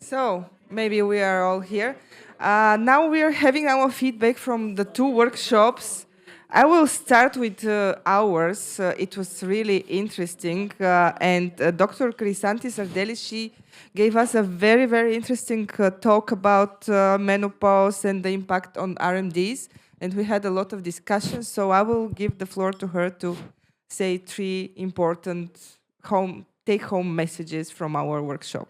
So maybe we are all here. Now we are having our feedback from the two workshops. I will start with ours. It was really interesting, and Dr. Crisanti Sardelli, she gave us a very, very interesting talk about menopause and the impact on RMDs, and we had a lot of discussions. So I will give the floor to her to say three important take-home messages from our workshop.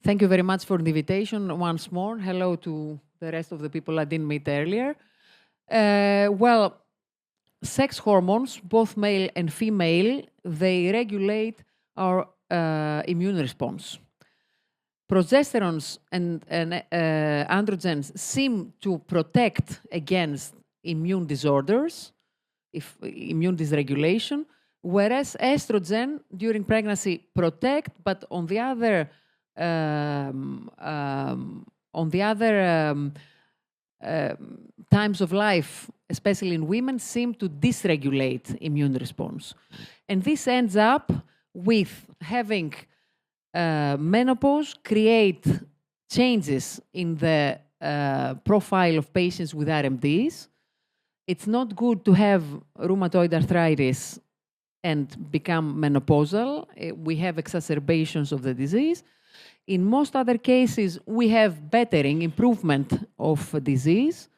Thank you very much for the invitation once more. Hello to the rest of the people I didn't meet earlier. Well, sex hormones, both male and female, they regulate our immune response. Progesterones and androgens seem to protect against immune disorders, immune dysregulation, whereas estrogen during pregnancy protect, but on the other times of life, especially in women, seem to dysregulate immune response. And this ends up with having menopause create changes in the profile of patients with RMDs. It's not good to have rheumatoid arthritis and become menopausal. We have exacerbations of the disease. In most other cases, we have bettering, improvement of disease.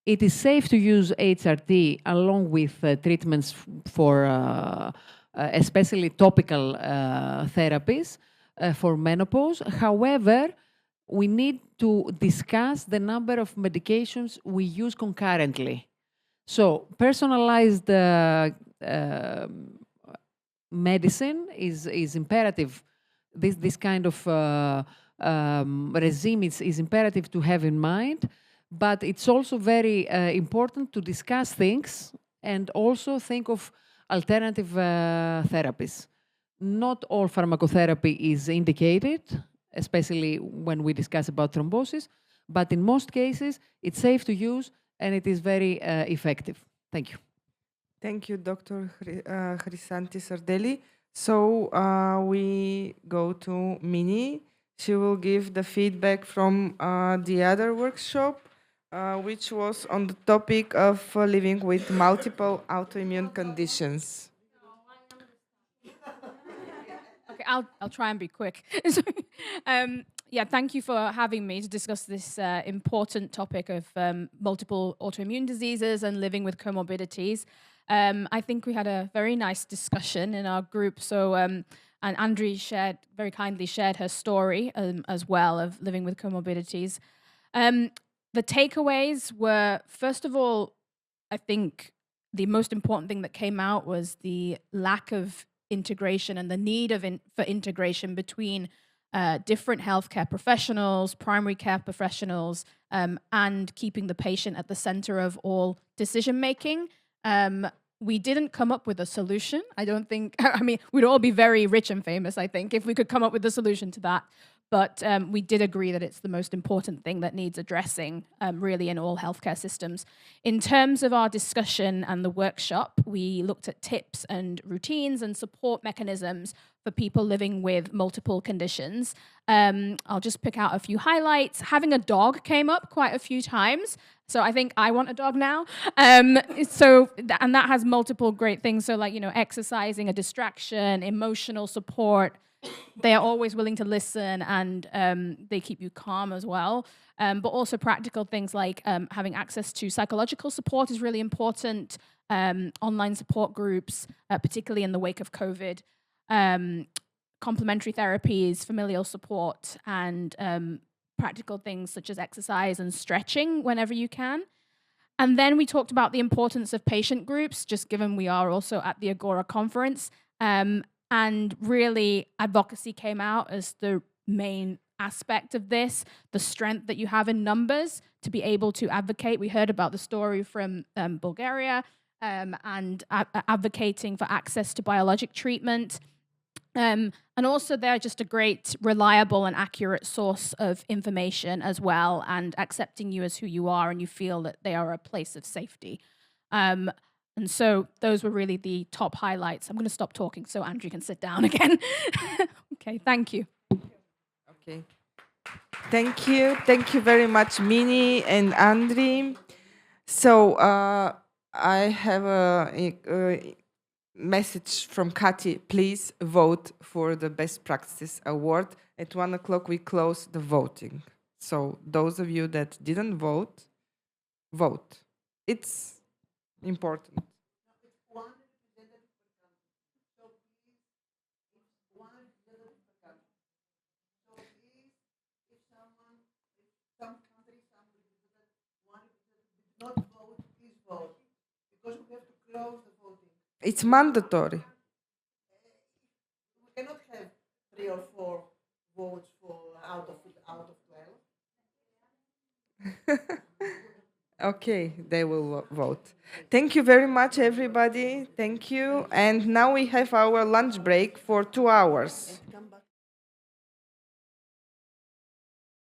It is safe to use HRT along with treatments for especially topical therapies for menopause. However, we need to discuss the number of medications we use concurrently. So personalized medicine is imperative. This kind of regime is imperative to have in mind, but it's also very important to discuss things and also think of alternative therapies. Not all pharmacotherapy is indicated, especially when we discuss about thrombosis, but in most cases, it's safe to use and it is very effective. Thank you. Thank you, Dr. Crisanti Sardelli. So we go to Mini. She will give the feedback from the other workshop, which was on the topic of living with multiple autoimmune conditions. Okay, I'll try and be quick. Yeah, thank you for having me to discuss this important topic of multiple autoimmune diseases and living with comorbidities. I think we had a very nice discussion in our group. So, and Andrea very kindly shared her story as well of living with comorbidities. The takeaways were, first of all, I think the most important thing that came out was the lack of integration and the need for integration between different healthcare professionals, primary care professionals, and keeping the patient at the center of all decision making. We didn't come up with a solution. I don't think, I mean, we'd all be very rich and famous, I think, if we could come up with a solution to that. But we did agree that it's the most important thing that needs addressing really in all healthcare systems. In terms of our discussion and the workshop, we looked at tips and routines and support mechanisms for people living with multiple conditions. I'll just pick out a few highlights. Having a dog came up quite a few times. So I think I want a dog now. And that has multiple great things. So like, exercising, a distraction, emotional support. They are always willing to listen and they keep you calm as well. But also practical things like having access to psychological support is really important. Online support groups, particularly in the wake of COVID. Complementary therapies, familial support, and practical things such as exercise and stretching whenever you can. And then we talked about the importance of patient groups, just given we are also at the Agora conference. And really, advocacy came out as the main aspect of this, the strength that you have in numbers to be able to advocate. We heard about the story from Bulgaria and advocating for access to biologic treatment. And also they're just a great, reliable and accurate source of information as well, and accepting you as who you are and you feel that they are a place of safety. And so those were really the top highlights. I'm going to stop talking so Andrew can sit down again. Okay, thank you. Okay. Thank you. Thank you very much, Mini and Andri. So I have a message from Kati. Please vote for the Best Practices Award. At 1 o'clock, we close the voting. So those of you that didn't vote, vote. It's important. It's mandatory. Okay, they will vote. Thank you very much, everybody. Thank you. And now we have our lunch break for 2 hours.